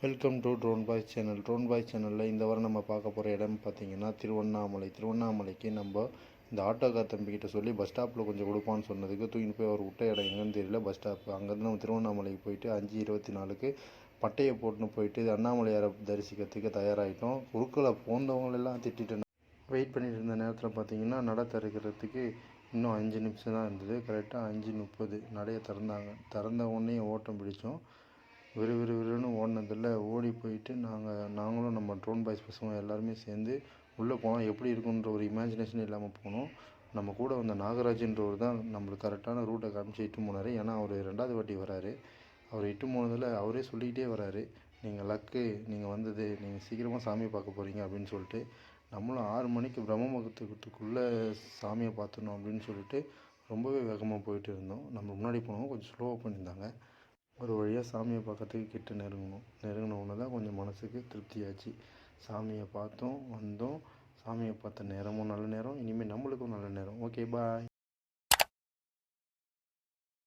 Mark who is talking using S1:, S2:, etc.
S1: Welcome to drone boys channel. Drone boys சேனலில் இந்த வாரம் நம்ம பார்க்க போகிற இடம் பார்த்திங்கன்னா திருவண்ணாமலைக்கு நம்ம இந்த ஆட்டோக்கார் தம்பிக்கிட்ட சொல்லி பஸ் ஸ்டாப்பில் கொஞ்சம் கொடுப்பான்னு சொன்னதுக்கு தூக்கிட்டு போய் அவர் விட்ட இடம் எங்கேன்னு தெரியல. பஸ் ஸ்டாப் அங்கேருந்து நம்ம திருவண்ணாமலைக்கு போயிட்டு 5:24 பட்டையை போட்டுன்னு போயிட்டு அண்ணாமலையாரை தரிசிக்கிறதுக்கு தயாராகிட்டோம். குறுக்கில் போந்தவங்களெல்லாம் திட்டிட்டு வெயிட் பண்ணிட்டு இருந்த நேரத்தில் பார்த்திங்கன்னா நடை திறக்கிறதுக்கு இன்னும் 5 நிமிஷம் தான் இருந்தது. கரெக்டாக 5:30 நடையை திறந்த உடனே ஓட்டம் பிடிச்சோம். விறுவிறுன்னு ஓடினதில் ஓடி போயிட்டு நாங்களும் நம்ம ட்ரோன் பாய்ஸ் பசங்க எல்லாருமே சேர்ந்து உள்ளே போனோம். எப்படி இருக்குன்ற ஒரு இமேஜினேஷன் இல்லாமல் போனோம். நம்ம கூட வந்த நாகராஜன்றவர் தான் நம்மளுக்கு கரெக்டான ரூட்டை காமிச்சு இட்டு போனார். ஏன்னா அவர் 2வது வாட்டி வராரு. அவர் இட்டு போனதில் அவரே சொல்லிக்கிட்டே வராரு, நீங்கள் லக்கு, நீங்கள் வந்தது, நீங்கள் சீக்கிரமாக சாமியை பார்க்க போகிறீங்க அப்படின்னு சொல்லிட்டு. நம்மளும் 6 மணிக்கு பிரம்ம முகூர்த்தத்துக்குள்ளே சாமியை பார்த்துடணும் அப்படின்னு சொல்லிட்டு ரொம்பவே வேகமாக போயிட்டு இருந்தோம். நம்ம முன்னாடி போனவங்க கொஞ்சம் ஸ்லோவாக பண்ணியிருந்தாங்க. ஒரு வழியாக சாமியை பார்க்கறதுக்கு கிட்ட நெருங்கினோன்னு தான் கொஞ்சம் மனசுக்கு திருப்தியாச்சு. சாமியை பார்த்தோம், வந்தோம். சாமியை பார்த்த நேரமும் நல்ல நேரம், இனிமேல் நம்மளுக்கும் நல்ல நேரம். ஓகே, பாய்.